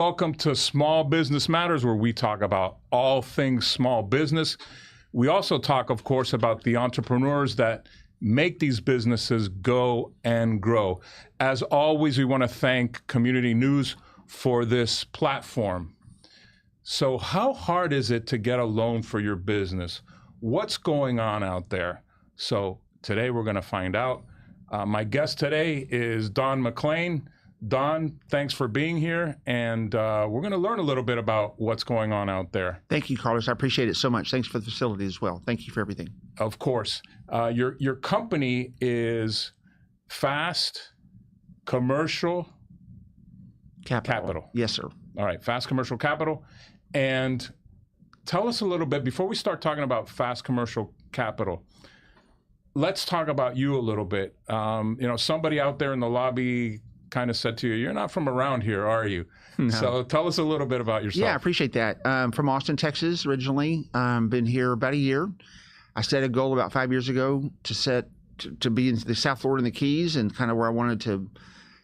Welcome to Small Business Matters, where we talk about all things small business. We also talk, of course, about the entrepreneurs that make these businesses go and grow. As always, we want to thank Community News for this platform. So how hard is it to get a loan for your business? What's going on out there? So today we're going to find out. My guest today is Don McClain. Don, thanks for being here, and we're going to learn a little bit about what's going on out there. Thank you, Carlos. I appreciate it so much. Thanks for the facility as well. Thank you for everything. Of course. Your company is Fast Commercial Capital. Yes, sir. All right, Fast Commercial Capital. And tell us a little bit, before we start talking about Fast Commercial Capital, let's talk about you a little bit. Somebody out there in the lobby kind of said to you, you're not from around here, are you? No. So tell us a little bit about yourself. Yeah, I appreciate that. From Austin, Texas, originally. Been here about a year. I set a goal about 5 years ago to be in the South Florida and the Keys, and kind of where I wanted to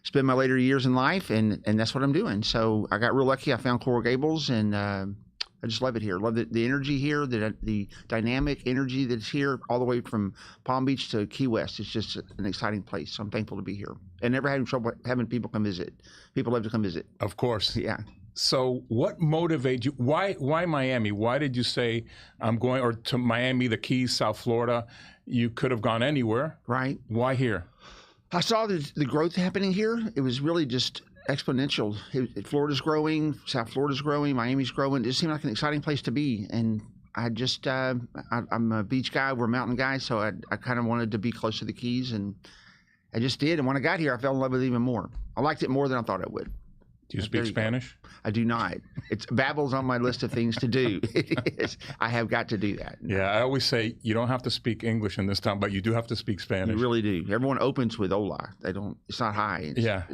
spend my later years in life, and that's what I'm doing. So I got real lucky. I found Coral Gables, and I just love it here. Love the energy here, the dynamic energy that's here, all the way from Palm Beach to Key West. It's just an exciting place. So I'm thankful to be here, and never having trouble having people come visit. People love to come visit. Of course. Yeah. So what motivated you? Why Miami? Why did you say I'm going or to Miami, the Keys, South Florida? You could have gone anywhere. Right. Why here? I saw the growth happening here. It was really just exponential. Florida's growing, South Florida's growing, Miami's growing. It just seemed like an exciting place to be. And I just, I'm a beach guy, we're a mountain guys, so I kind of wanted to be close to the Keys, and I just did. And when I got here, I fell in love with it even more. I liked it more than I thought I would. Do you speak Spanish? I do not. Babel's on my list of things to do. It is. I have got to do that. Yeah, I always say you don't have to speak English in this town, but you do have to speak Spanish. You really do. Everyone opens with hola. They don't. It's not hi. Yeah.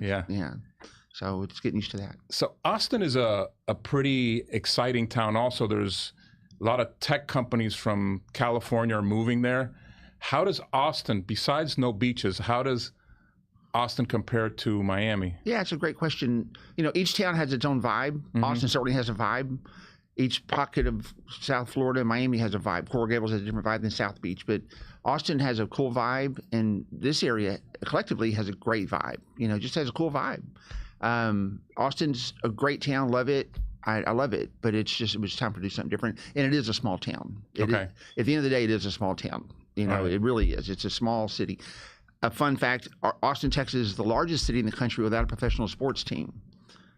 So it's getting used to that. So Austin is a pretty exciting town. Also, there's a lot of tech companies from California are moving there. How does Austin, besides no beaches, how does Austin compare to Miami? Yeah, it's a great question. Each town has its own vibe. Mm-hmm. Austin certainly has a vibe. Each pocket of South Florida, Miami has a vibe. Coral Gables has a different vibe than South Beach, but Austin has a cool vibe, and this area collectively has a great vibe. Just has a cool vibe. Austin's a great town. Love it. I love it, but it was time to do something different. And it is a small town. Okay. At the end of the day, it is a small town. Right. It really is. It's a small city. A fun fact, Austin, Texas is the largest city in the country without a professional sports team.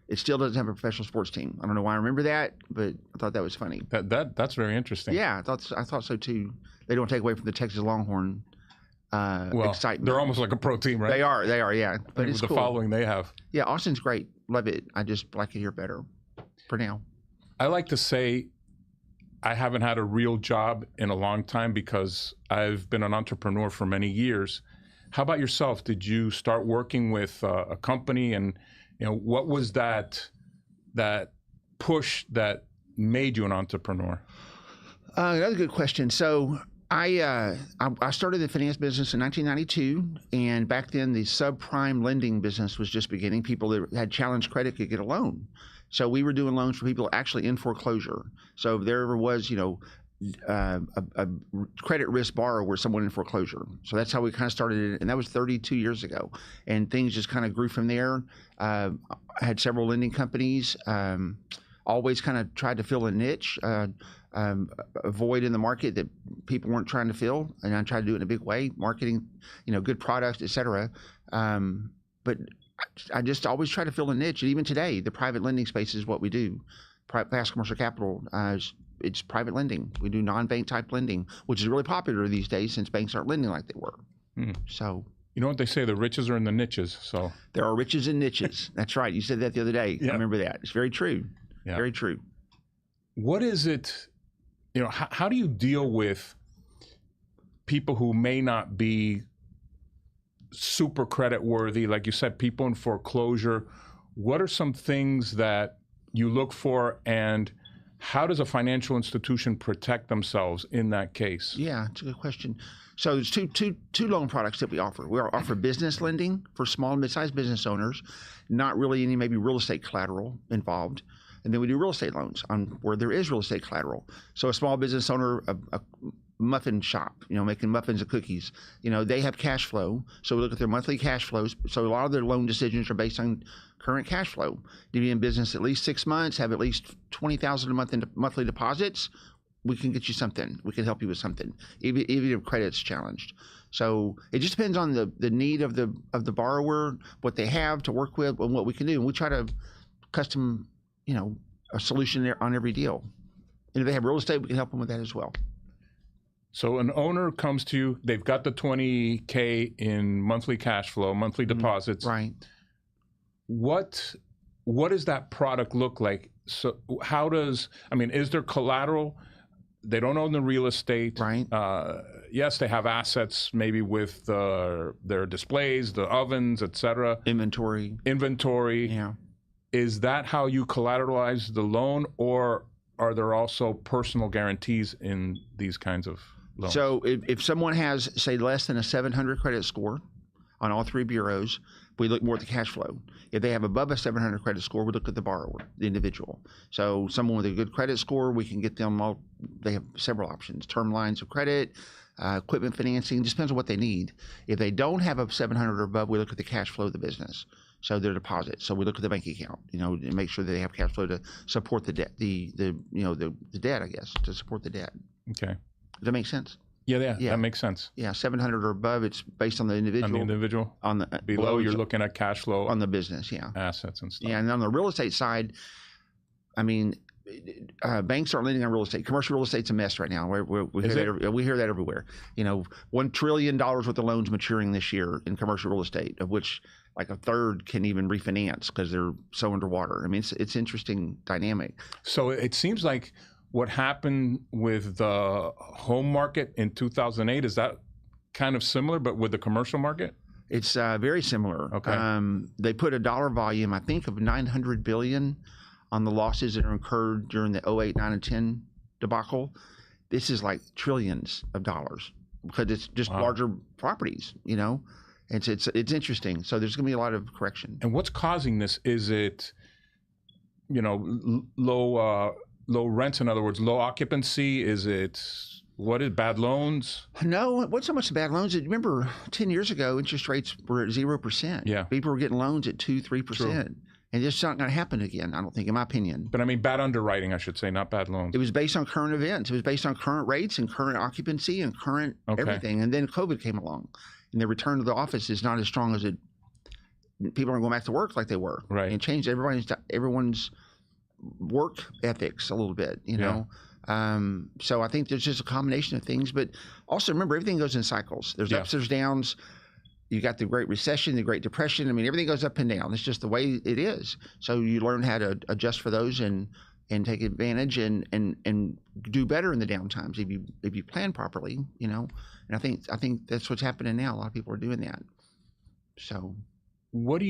It still doesn't have a professional sports team. I don't know why I remember that, but I thought that was funny. That's very interesting. Yeah, I thought so too. They don't take away from the Texas Longhorn excitement. They're almost like a pro team, right? They are, yeah. But it's the cool. following they have. Yeah, Austin's great. Love it. I just like it here better for now. I like to say I haven't had a real job in a long time because I've been an entrepreneur for many years. How about yourself? Did you start working with a company, and what was that push that made you an entrepreneur? Another good question. So I started the finance business in 1992, and back then the subprime lending business was just beginning. People that had challenged credit could get a loan. So we were doing loans for people actually in foreclosure. So if there ever was, a credit risk borrower, someone in foreclosure. So that's how we kind of started it, and that was 32 years ago. And things just kind of grew from there. I had several lending companies. Always kind of tried to fill a niche, a void in the market that people weren't trying to fill, and I tried to do it in a big way, marketing, good products, et cetera. But I just always try to fill a niche, and even today, the private lending space is what we do. Fast Commercial Capital, it's private lending. We do non-bank type lending, which is really popular these days since banks aren't lending like they were. So, you know what they say, the riches are in the niches. So there are riches in niches. That's right. You said that the other day. Yeah. I remember that. It's very true. Yeah. Very true. What is it, how do you deal with people who may not be super credit worthy? Like you said, people in foreclosure. What are some things that you look for, and How does a financial institution protect themselves in that case? Yeah, it's a good question. So there's two loan products that we offer. We offer business lending for small and mid-sized business owners, not really any maybe real estate collateral involved. And then we do real estate loans on where there is real estate collateral. So a small business owner, a muffin shop, making muffins and cookies, they have cash flow. So we look at their monthly cash flows. So a lot of their loan decisions are based on current cash flow. To be in business at least 6 months, have at least $20,000 a month in monthly deposits, we can get you something. We can help you with something, even if credit's challenged. So it just depends on the need of the borrower, what they have to work with, and what we can do. And we try to custom, a solution there on every deal. And if they have real estate, we can help them with that as well. So an owner comes to you, they've got the $20K in monthly cash flow, monthly deposits. Right. What does that product look like? So is there collateral? They don't own the real estate. Right. Yes, they have assets maybe with their displays, the ovens, et cetera. Inventory. Yeah. Is that how you collateralize the loan, or are there also personal guarantees in these kinds of loans? So if someone has, say, less than a 700 credit score on all three bureaus, we look more at the cash flow. If they have above a 700 credit score, we look at the borrower, the individual. So someone with a good credit score, we can get them all. They have several options: term lines of credit, equipment financing. Just depends on what they need. If they don't have a 700 or above, we look at the cash flow of the business. So their deposit. So we look at the bank account, and make sure that they have cash flow to support the debt, the debt, I guess, to support the debt. Okay. Does that make sense? Yeah, that makes sense. Yeah, 700 or above, it's based on the individual. On the individual? On the below, you're looking at cash flow. On the business, yeah. Assets and stuff. Yeah, and on the real estate side, banks aren't lending on real estate. Commercial real estate's a mess right now. We hear that everywhere. $1 trillion worth of loans maturing this year in commercial real estate, of which like a third can even refinance because they're so underwater. It's interesting dynamic. So it seems like what happened with the home market in 2008, is that kind of similar, but with the commercial market? It's very similar. Okay. They put a dollar volume, I think, of $900 billion on the losses that are incurred during the 08, 9, and 10 debacle. This is like trillions of dollars because it's just larger properties, It's interesting. So there's going to be a lot of correction. And what's causing this? Is it, low rents, in other words, low occupancy? Is it, bad loans? No, it wasn't so much the bad loans. Remember, 10 years ago, interest rates were at 0%. Yeah. People were getting loans at 2-3%. True. And it's not going to happen again, I don't think, in my opinion. But bad underwriting, I should say, not bad loans. It was based on current events. It was based on current rates and current occupancy and current everything. And then COVID came along. And the return to the office is not as strong as it. People aren't going back to work like they were. Right. And changed everyone's work ethics a little bit, know. So I think there's just a combination of things. But also remember, everything goes in cycles. There's ups, there's downs. You got the Great Recession, the Great Depression. Everything goes up and down. It's just the way it is. So you learn how to adjust for those and take advantage and do better in the down times if you plan properly, And I think that's what's happening now. A lot of people are doing that. So, what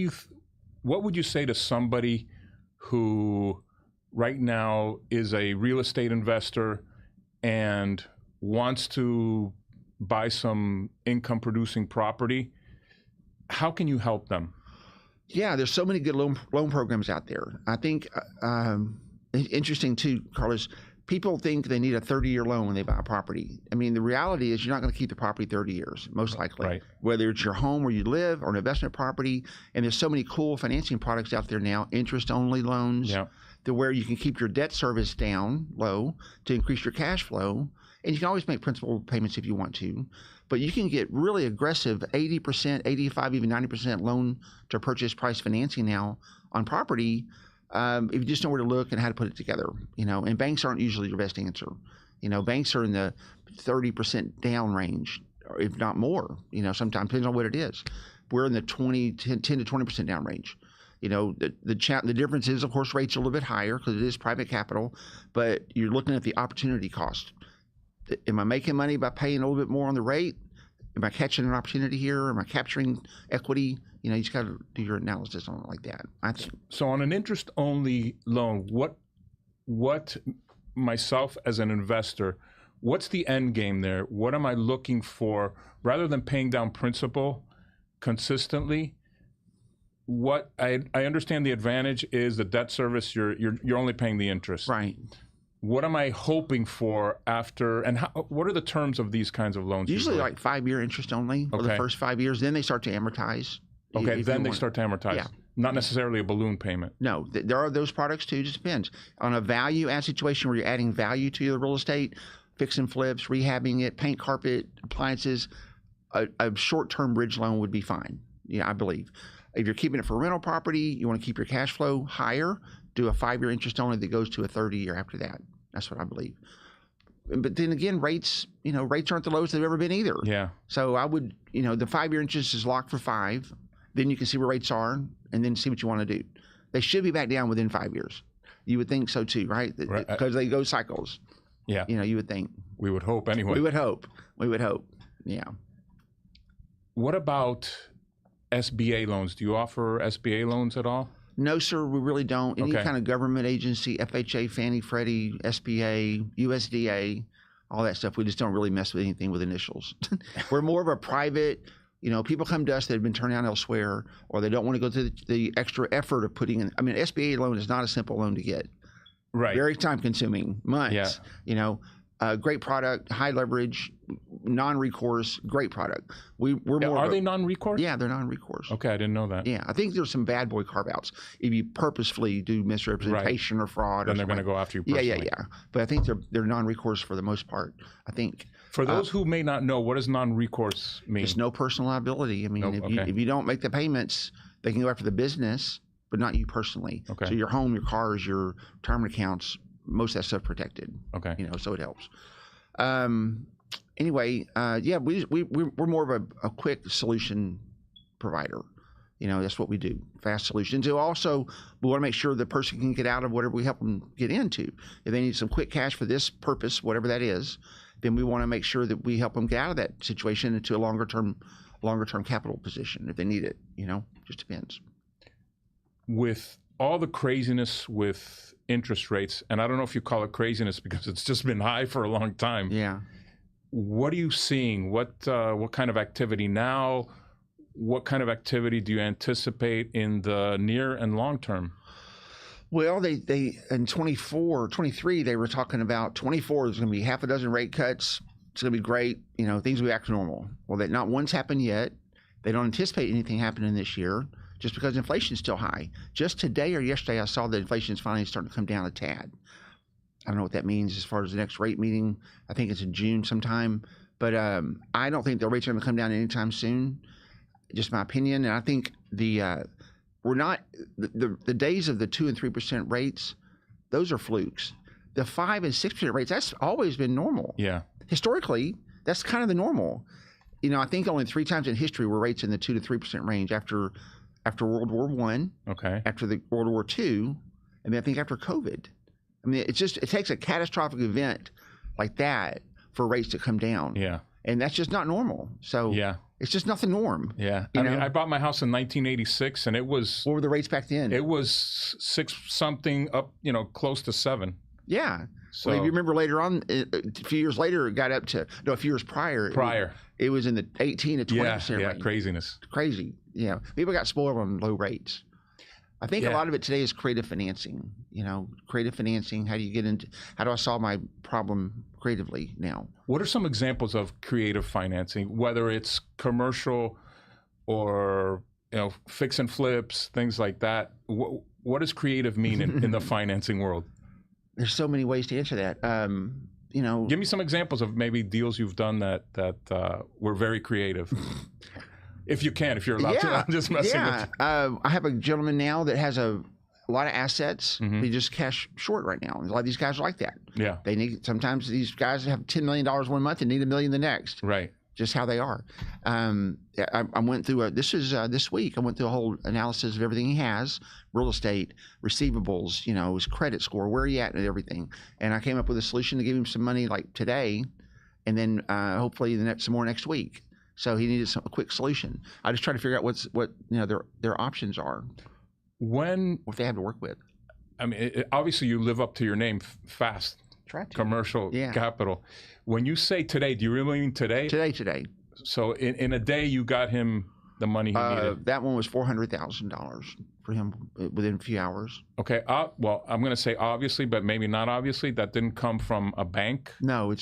would you say to somebody who right now is a real estate investor and wants to buy some income producing property? How can you help them? Yeah, there's so many good loan programs out there. I think interesting too, Carlos, people think they need a 30-year loan when they buy a property. The reality is you're not going to keep the property 30 years, most likely. Right. Whether it's your home where you live or an investment property. And there's so many cool financing products out there now, interest-only loans, to where you can keep your debt service down low to increase your cash flow. And you can always make principal payments if you want to. But you can get really aggressive 80%, 85, even 90% loan to purchase price financing now on property if you just know where to look and how to put it together. And banks aren't usually your best answer. Banks are in the 30% down range, or if not more. Sometimes depends on what it is. We're in the 10 to 20% down range. The difference is, of course, rates are a little bit higher because it is private capital, but you're looking at the opportunity cost. Am I making money by paying a little bit more on the rate? Am I catching an opportunity here? Am I capturing equity? You just got to do your analysis on it like that, I think. So on an interest-only loan, what myself as an investor, what's the end game there? What am I looking for? Rather than paying down principal consistently, what I understand the advantage is the debt service, you're only paying the interest. Right. What am I hoping for after, and what are the terms of these kinds of loans? Usually like 5-year interest only, or the first 5 years. Then they start to amortize. Okay, then they start to amortize. Yeah. Not necessarily a balloon payment. No, there are those products too. Just depends on a value add situation where you're adding value to your real estate, fixing flips, rehabbing it, paint, carpet, appliances. A short-term bridge loan would be fine. Yeah, I believe. If you're keeping it for rental property, you want to keep your cash flow higher. Do a 5-year interest only that goes to a 30-year after that. That's what I believe. But then again, rates aren't the lowest they've ever been either. Yeah. So I would, the 5-year interest is locked for 5. Then you can see where rates are and then see what you want to do. They should be back down within 5 years. You would think so too, right? Because they go cycles. Yeah. You would think. We would hope anyway. We would hope. Yeah. What about SBA loans? Do you offer SBA loans at all? No, sir, we really don't. Any kind of government agency, FHA, Fannie, Freddie, SBA, USDA, all that stuff, we just don't really mess with anything with initials. We're more of a private, people come to us that have been turned down elsewhere, or they don't want to go through the extra effort of putting in. I mean, SBA loan is not a simple loan to get. Right. Very time consuming, months. Yeah. Great product, high leverage, non-recourse, great product. We're more. Are they non-recourse? Yeah, they're non-recourse. Okay, I didn't know that. Yeah, I think there's some bad boy carve-outs. If you purposefully do misrepresentation or fraud, then they're going to go after you personally. Yeah. But I think they're non-recourse for the most part. I think. For those who may not know, what does non-recourse mean? Just no personal liability. I mean, if you don't make the payments, they can go after the business, but not you personally. Okay. So your home, your cars, your retirement accounts, most of that stuff protected. Okay. So it helps. Anyway, we're more of a quick solution provider. That's what we do, fast solutions. And also, we want to make sure the person can get out of whatever we help them get into. If they need some quick cash for this purpose, whatever that is, then we want to make sure that we help them get out of that situation into a longer term capital position if they need it. Just depends. With all the craziness with interest rates, and I don't know if you call it craziness because it's just been high for a long time. Yeah. What are you seeing? What kind of activity now? What kind of activity do you anticipate in the near and long term? Well, they in 23, they were talking about 24, there's going to be half a dozen rate cuts. It's going to be great. Things will be back to normal. Well, not one's happened yet. They don't anticipate anything happening this year just because inflation is still high. Just today or yesterday, I saw that inflation is finally starting to come down a tad. I don't know what that means as far as the next rate meeting. I think it's in June sometime. But I don't think the rates are going to come down anytime soon. Just my opinion. And I think the days of the 2% and 3% rates, those are flukes. The 5% and 6% rates, that's always been normal. Yeah. Historically, that's kind of the normal. I think only 3 times in history were rates in the 2% to 3% range after World War I, okay, after the World War II, and then I think after COVID. I mean, it takes a catastrophic event like that for rates to come down. Yeah. And that's just not normal. So yeah, it's just not the norm. Yeah. I mean, I bought my house in 1986 and it was... What were the rates back then? It was 6 something up, close to 7. Yeah. So, well, if you remember later on, a few years later, it got up to, a few years prior. It was in the 18 to 20% range. Yeah, craziness. Crazy. Yeah. People got spoiled on low rates. I think a lot of it today is creative financing. Creative financing. How do I solve my problem creatively now? What are some examples of creative financing, whether it's commercial or, fix and flips, things like that? What does creative mean in the financing world? There's so many ways to answer that. Give me some examples of maybe deals you've done that were very creative. If you can, if you're allowed to. I'm just messing with you. I have a gentleman now that has a lot of assets. Mm-hmm. He just cash short right now. A lot of these guys are like that. Yeah. Sometimes these guys have $10 million one month and need $1 million the next. Right. Just how they are. I went through this week. I went through a whole analysis of everything he has: real estate, receivables, his credit score, where he at, and everything. And I came up with a solution to give him some money like today, and then hopefully some more next week. So he needed a quick solution. I just try to figure out what their options are. What they have to work with. I mean, obviously you live up to your name fast. commercial Yeah. capital. When you say today, do you really mean today? Today. So in a day, you got him the money he needed. That one was $400,000 for him within a few hours. Okay. Well, I'm going to say obviously, but maybe not obviously. That didn't come from a bank. No,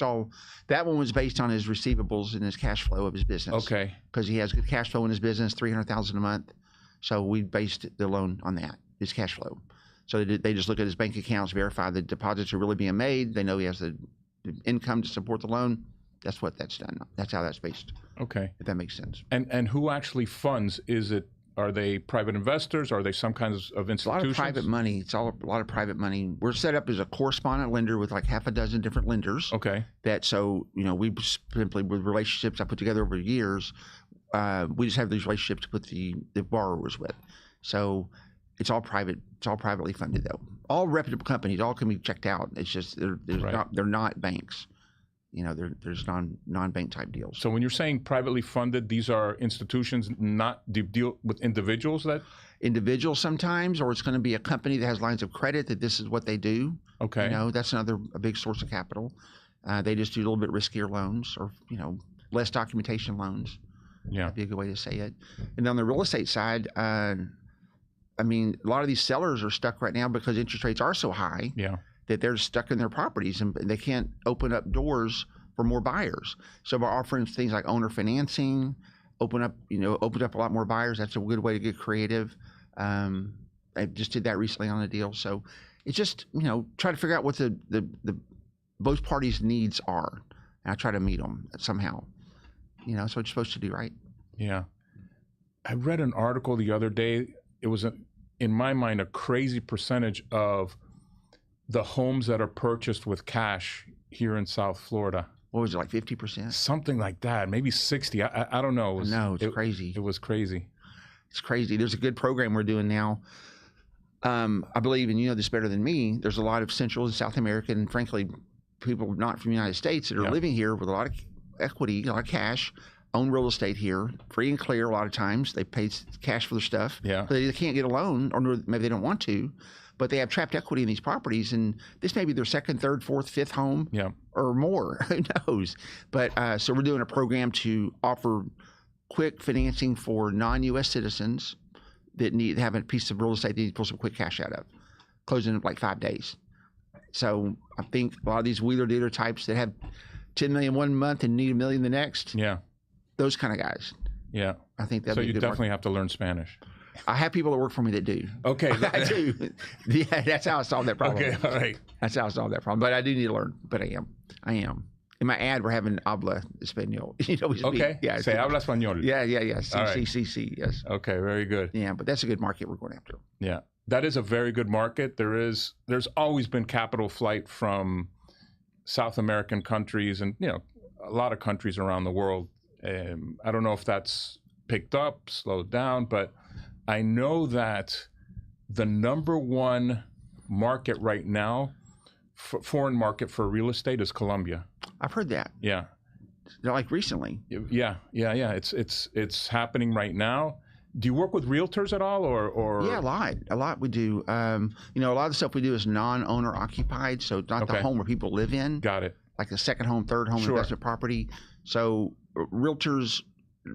that one was based on his receivables and his cash flow of his business. Okay. Because he has good cash flow in his business, $300,000 a month. So we based the loan on that, his cash flow. So they just look at his bank accounts, verify the deposits are really being made. They know he has the income to support the loan. That's what that's done. That's how that's based. Okay. If that makes sense. And who actually funds? Are they private investors? Are they some kinds of institutions? A lot of private money. It's a lot of private money. We're set up as a correspondent lender with like half a dozen different lenders. Okay. We simply, with relationships I put together over years, we just have these relationships with the borrowers with. So it's all private. It's all privately funded though. All reputable companies. All can be checked out. It's just they're not banks. There's non-bank type deals. So when you're saying privately funded, these are institutions, not deal with individuals that? Individuals sometimes, or it's going to be a company that has lines of credit that this is what they do. Okay. That's a big source of capital. They just do a little bit riskier loans or, less documentation loans. Yeah. That'd be a good way to say it. And on the real estate side, a lot of these sellers are stuck right now because interest rates are so high. Yeah. That they're stuck in their properties and they can't open up doors for more buyers. So we're offering things like owner financing, opened up a lot more buyers. That's a good way to get creative. I just did that recently on a deal. So it's just, try to figure out what the both parties' needs are. And I try to meet them somehow. That's what you're supposed to do, right? Yeah. I read an article the other day. It was, in my mind, a crazy percentage of the homes that are purchased with cash here in South Florida. What was it, like 50%? Something like that, maybe 60. I don't know. It's crazy. It was crazy. It's crazy. There's a good program we're doing now. I believe, and you know this better than me, there's a lot of Central and South American, and frankly, people not from the United States that are living here with a lot of equity, a lot of cash, own real estate here, free and clear a lot of times. They pay cash for their stuff. Yeah. But they either can't get a loan or maybe they don't want to. But they have trapped equity in these properties, and this may be their second, third, fourth, fifth home, or more. Who knows? But so we're doing a program to offer quick financing for non-U.S. citizens that have a piece of real estate they need to pull some quick cash out of, closing in like 5 days. So I think a lot of these wheeler dealer types that have $10 million one month and need $1 million the next. Yeah, those kind of guys. Yeah, I think that. So you definitely have to learn Spanish. I have people that work for me that do. Okay. I do. Yeah, that's how I solve that problem. Okay, all right. That's how I solve that problem. But I do need to learn. But I am. In my ad, we're having habla español. Okay. Yeah. Se habla español. Yeah. Sí, yes. Okay, very good. Yeah, but that's a good market we're going after. Yeah. That is a very good market. There's always been capital flight from South American countries and, a lot of countries around the world. I don't know if that's picked up, slowed down, but I know that the number one market right now, foreign market for real estate, is Colombia. I've heard that. Yeah. Like recently. Yeah. It's happening right now. Do you work with realtors at all, or? Yeah, a lot we do. A lot of the stuff we do is non-owner occupied, so not the home where people live in. Got it. Like the second home, third home investment property. So realtors,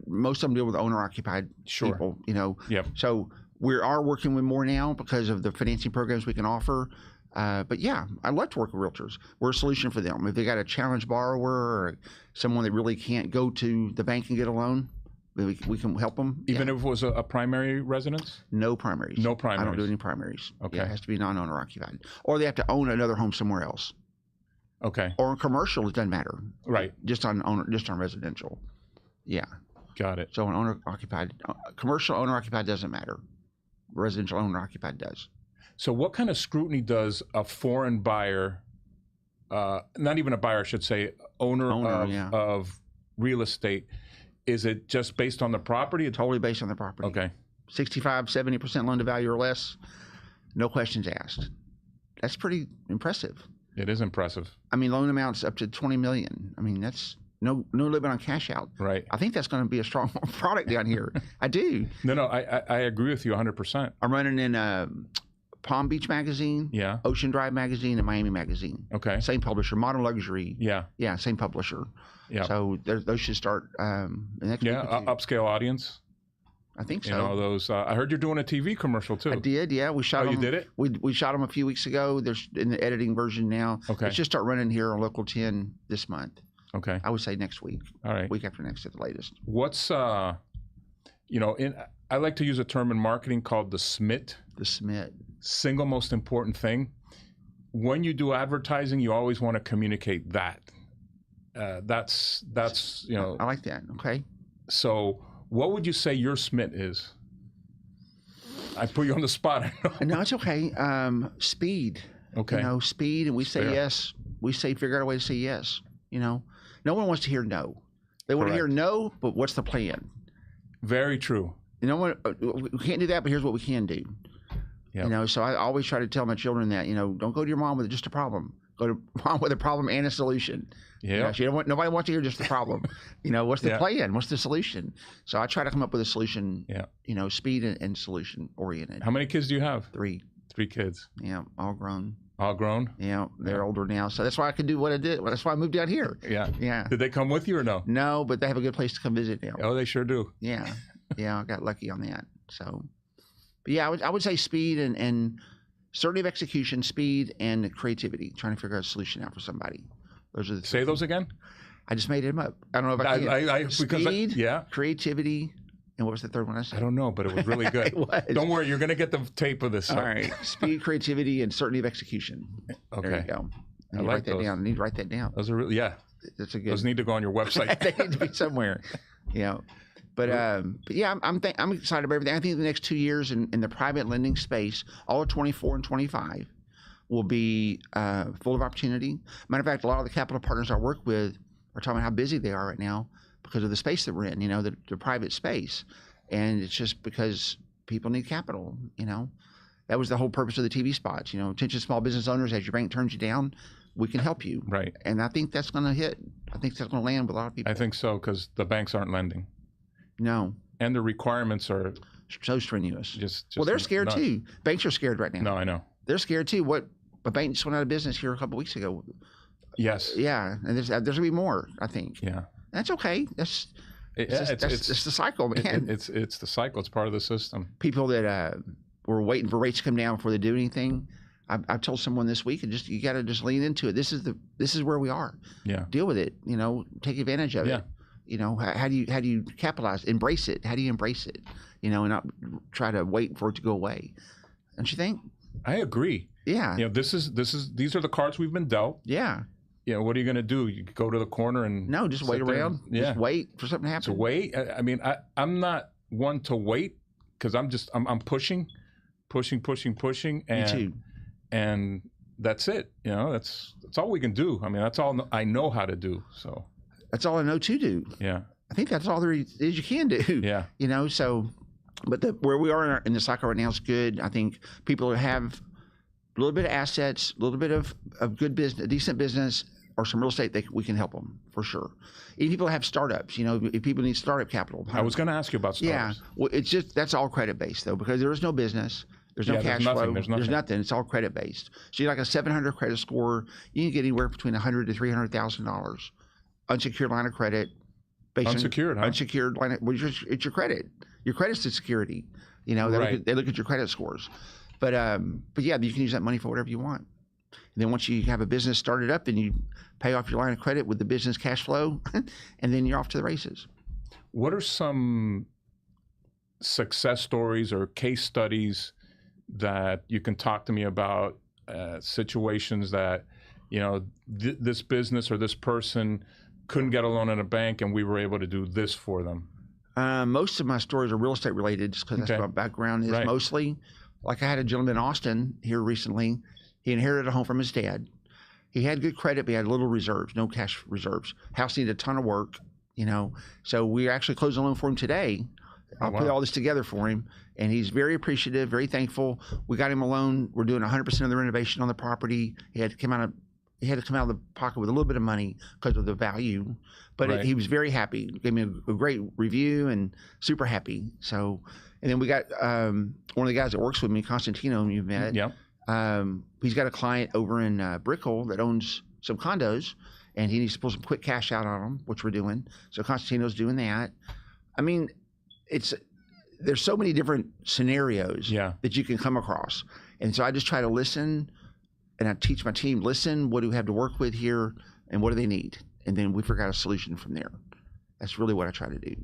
most of them deal with owner-occupied people, Yep. So we are working with more now because of the financing programs we can offer. But yeah, I'd love to work with realtors. We're a solution for them. If they got a challenged borrower or someone that really can't go to the bank and get a loan, we can help them. Even if it was a primary residence? No primaries. No primaries. I don't do any primaries. Okay. Yeah, it has to be non-owner occupied. Or they have to own another home somewhere else. Okay. Or in commercial, it doesn't matter. Right. Just on residential. Yeah. Got it. So an owner-occupied, commercial owner-occupied doesn't matter. Residential owner-occupied does. So what kind of scrutiny does a foreign buyer, not even a buyer, I should say, owner of real estate, is it just based on the property? Totally based on the property. Okay. 65, 70% loan to value or less, no questions asked. That's pretty impressive. It is impressive. Loan amounts up to $20 million. That's no limit on cash out. Right. I think that's going to be a strong product down here. I do. No, I agree with you 100%. I'm running in Palm Beach Magazine, Yeah. Ocean Drive Magazine, and Miami Magazine. Okay. Same publisher. Modern Luxury. Yeah. Yeah, same publisher. Yeah. So those should start the next week. Upscale audience. I think so. You know those. I heard you're doing a TV commercial too. I did. Yeah, we shot them. You did it? We shot them a few weeks ago. They're in the editing version now. Okay. It's just start running here on Local 10 this month. Okay. I would say next week. All right. Week after next at the latest. What's you know, I like to use a term in marketing called the SMIT. The SMIT. Single most important thing. When you do advertising, you always want to communicate that. That's you know. I like that. Okay. So, what would you say your SMIT is? I put you on the spot. No, it's okay. Speed. Okay. You know, speed, and we say Fair. yes. We figure out a way to say yes. You know, no one wants to hear no. They want to hear no, but what's the plan? Very true. You know what? We can't do that, but here's what we can do. Yep. You know, so I always try to tell my children that, you know, don't go to your mom with just a problem. Go to mom with a problem and a solution. Yeah. You know, nobody wants to hear just the problem. You know, what's the plan? What's the solution? So I try to come up with a solution. Yeah. You know, speed and solution oriented. How many kids do you have? 3. 3 kids. Yeah, all grown. All grown? Yeah, they're older now. So that's why I could do what I did. That's why I moved down here. Yeah. Yeah. Did they come with you or no? No, but they have a good place to come visit now. Oh, they sure do. Yeah. Yeah, I got lucky on that. So, but yeah, I would say speed and certainty of execution, speed and creativity, trying to figure out a solution out for somebody. Those are the Say those again? I just made them up. I don't know if I can. Speed, yeah. creativity, and what was the third one I said? I don't know, but it was really good. It was. Don't worry, you're going to get the tape of this. All right. Speed, creativity, and certainty of execution. Okay. There you go. I like write that those. down. I need to write that down. Those are really, yeah. That's a good. Those need to go on your website. They need to be somewhere. Yeah. But yeah, I'm excited about everything. I think the next 2 years in the private lending space, all of 24 and 25, will be full of opportunity. Matter of fact, a lot of the capital partners I work with are talking about how busy they are right now because of the space that we're in, you know, the private space. And it's just because people need capital, you know. That was the whole purpose of the TV spots, you know, attention small business owners, as your bank turns you down, we can help you. Right. And I think that's going to hit. I think that's going to land with a lot of people. I think so, because the banks aren't lending. No. And the requirements are so strenuous. just well, they're scared nuts. too. Banks are scared right now. No, I know. They're scared too. A bank just went out of business here a couple weeks ago. Yes. Yeah, and there's going to be more, I think. Yeah. That's okay. That's the cycle, man. It's the cycle. It's part of the system. People that were waiting for rates to come down before they do anything. I told someone this week, and you got to just lean into it. This is where we are. Yeah. Deal with it. You know, take advantage of it. You know, how do you capitalize? Embrace it. How do you embrace it? You know, and not try to wait for it to go away. Don't you think? I agree. Yeah. You know, these are the cards we've been dealt. Yeah. You know, what are you going to do? You go to the corner and just wait around. Just wait for something to happen. To wait. I mean, I'm not one to wait because I'm pushing, and Me too. And that's it. You know, that's all we can do. I mean, that's all I know how to do. So that's all I know to do. Yeah. I think that's all there is you can do. Yeah. You know, so, but where we are in the cycle right now is good. I think people have a little bit of assets, a little bit of good business, decent business, or some real estate, we can help them for sure. Even people have startups, you know, if people need startup capital. I was going to ask you about startups. Yeah. Well, it's just, that's all credit based though, because there is no business. There's no cash flow. There's nothing. It's all credit based. So you're like a 700 credit score. You can get anywhere between $100,000 to $300,000 unsecured line of credit. Unsecured, huh? Unsecured line. It's your credit. Your credit's the security. You know, they look at your credit scores. But yeah, you can use that money for whatever you want. And then once you have a business started up, then you pay off your line of credit with the business cash flow, and then you're off to the races. What are some success stories or case studies that you can talk to me about, situations that, you know, this business or this person couldn't get a loan at a bank and we were able to do this for them? Most of my stories are real estate related just because that's what my background is mostly. Like I had a gentleman in Austin here recently. He inherited a home from his dad. He had good credit, but he had little reserves, no cash reserves. House needed a ton of work, you know. So we actually closed a loan for him today. I'll put all this together for him. And he's very appreciative, very thankful. We got him a loan. We're doing 100% of the renovation on the property. He had to come out of He had to come out of the pocket with a little bit of money because of the value, but Right. he was very happy. Gave me a great review and super happy. So, and then we got one of the guys that works with me, Constantino, you've met. Yep. He's got a client over in Brickell that owns some condos, and he needs to pull some quick cash out on them, which we're doing. So Constantino's doing that. I mean, there's so many different scenarios that you can come across. And so I just try to listen, and I teach my team, listen, what do we have to work with here, and what do they need? And then we figure out a solution from there. That's really what I try to do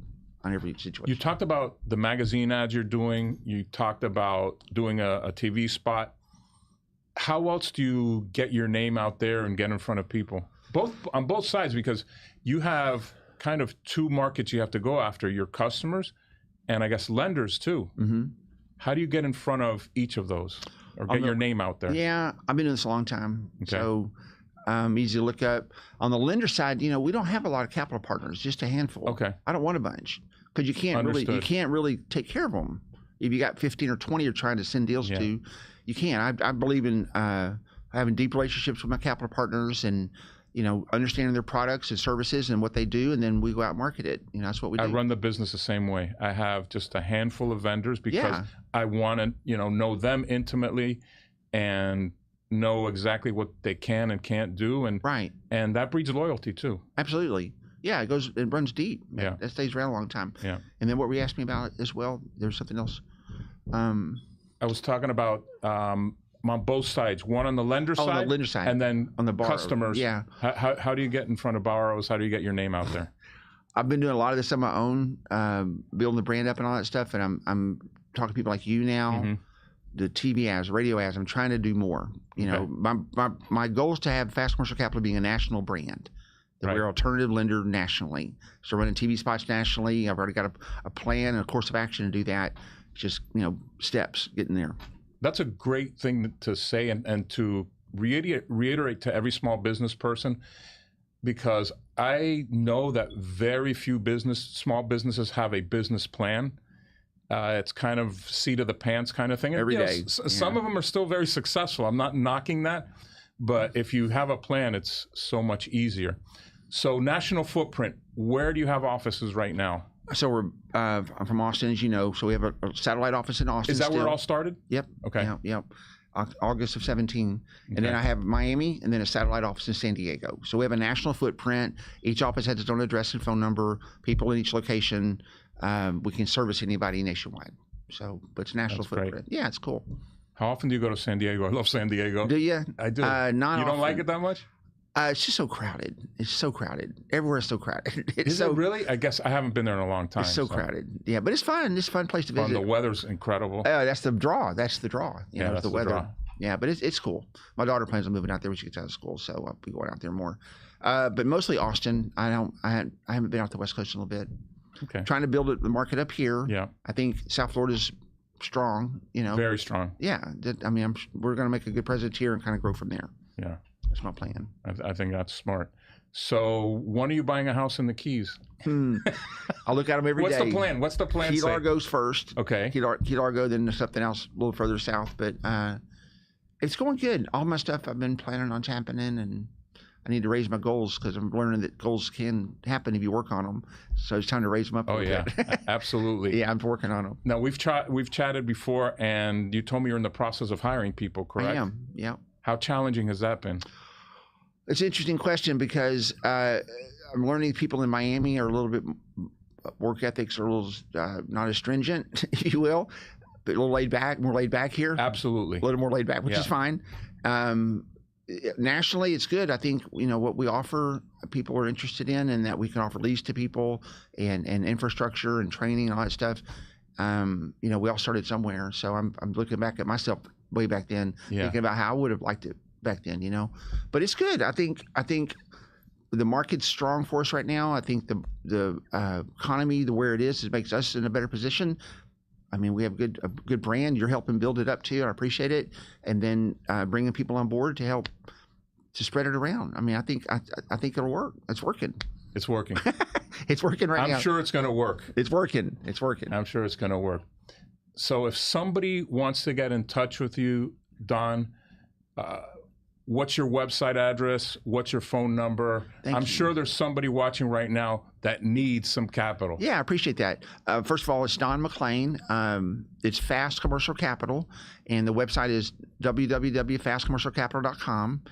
on every situation. You talked about the magazine ads you're doing. You talked about doing a TV spot. How else do you get your name out there and get in front of people? On both sides, because you have kind of two markets you have to go after, your customers and I guess lenders too. Mm-hmm. How do you get in front of each of those or get your name out there? Yeah, I've been doing this a long time. Okay. So easy to look up. On the lender side, we don't have a lot of capital partners, just a handful. Okay. I don't want a bunch because you can't really take care of them. If you got 15 or 20 you're trying to send deals to, you can't. I believe in having deep relationships with my capital partners and understanding their products and services and what they do, and then we go out and market it. That's what we do. I run the business the same way. I have just a handful of vendors because I want to, know them intimately and know exactly what they can and can't do, and and that breeds loyalty too. Absolutely. Yeah, it runs deep. Yeah, that stays around a long time. Yeah. And then what were you asking me about as well? There's something else. I was talking about on both sides. One on the lender side, on the lender side, and then on the borrower. Customers. Yeah. How do you get in front of borrowers? How do you get your name out there? I've been doing a lot of this on my own, building the brand up and all that stuff. And I'm talking to people like you now, the TV ads, radio ads. I'm trying to do more. My goal is to have Fast Commercial Capital being a national brand. That we're an alternative lender nationally. So running TV spots nationally. I've already got a plan and a course of action to do that. Just, steps getting there. That's a great thing to say and to reiterate to every small business person, because I know that very few small businesses have a business plan. It's kind of seat of the pants kind of thing. Every day. Some of them are still very successful. I'm not knocking that, but if you have a plan, it's so much easier. So national footprint, where do you have offices right now? So I'm from Austin, as you know. So we have a satellite office in Austin. Is that where it all started? Yep. Okay. Yep. August of 17. And then I have Miami and then a satellite office in San Diego. So we have a national footprint. Each office has its own address and phone number, people in each location. We can service anybody nationwide. So, but it's national footprint. Great. Yeah, it's cool. How often do you go to San Diego? I love San Diego. Do you? I do. Not you often. Don't like it that much? It's just so crowded. It's so crowded. Everywhere is so crowded. Is it really? I guess I haven't been there in a long time. It's so crowded. Yeah, but it's fun. It's a fun place to visit. The weather's incredible. That's the draw. That's the draw. That's the weather. Draw. Yeah, but it's cool. My daughter plans on moving out there when she gets out of school, so I'll be going out there more. But mostly Austin. I haven't been out the West Coast in a little bit. Okay. Trying to build the market up here. Yeah. I think South Florida's strong. Very strong. Yeah. We're going to make a good presence here and kind of grow from there. Yeah. That's my plan. I think that's smart. So when are you buying a house in the Keys? I'll look at them every day. What's the plan? Key Largo's first. Okay. Key Largo, then something else a little further south. But it's going good. All my stuff I've been planning on tapping in, and I need to raise my goals because I'm learning that goals can happen if you work on them. So it's time to raise them up a little bit. Absolutely. Yeah, I'm working on them. Now, we've chatted before, and you told me you're in the process of hiring people, correct? I am, yeah. How challenging has that been? It's an interesting question because I'm learning people in Miami are a little bit, work ethics are a little not as stringent, if you will, but a little more laid back here. Absolutely. A little more laid back, which is fine. Nationally, it's good. I think, what we offer, people are interested in, and that we can offer leads to people and infrastructure and training and all that stuff. We all started somewhere. So I'm looking back at myself way back then, thinking about how I would have liked it back then, but it's good. I think the market's strong for us right now. I think the economy, where it is, makes us in a better position. I mean, we have a good brand. You're helping build it up too. I appreciate it. And then bringing people on board to help to spread it around. I mean, I think it'll work. It's working. It's working. It's working right now. I'm sure it's going to work. It's working. I'm sure it's going to work. So if somebody wants to get in touch with you, Don, what's your website address? What's your phone number? Thank I'm you. sure there's somebody watching right now that needs some capital. Yeah, I appreciate that. First of all, it's Don McClain. It's Fast Commercial Capital, and the website is www.fastcommercialcapital.com.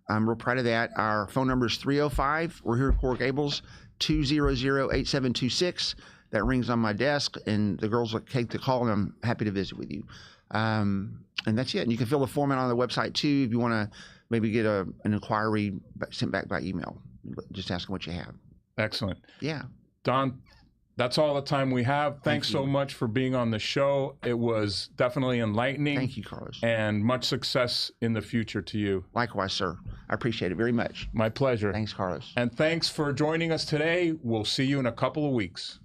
I'm real proud of that. Our phone number is 305. We're here at Coral Gables, 200-8726. That rings on my desk, and the girls will take the call, and I'm happy to visit with you. And that's it. And you can fill the form out on the website too if you want to maybe get an inquiry sent back by email. Just ask them what you have. Excellent. Yeah. Don, that's all the time we have. Thanks you. so much for being on the show. It was definitely enlightening. Thank you, Carlos. And much success in the future to you. Likewise, sir. I appreciate it very much. My pleasure. Thanks, Carlos. And thanks for joining us today. We'll see you in a couple of weeks.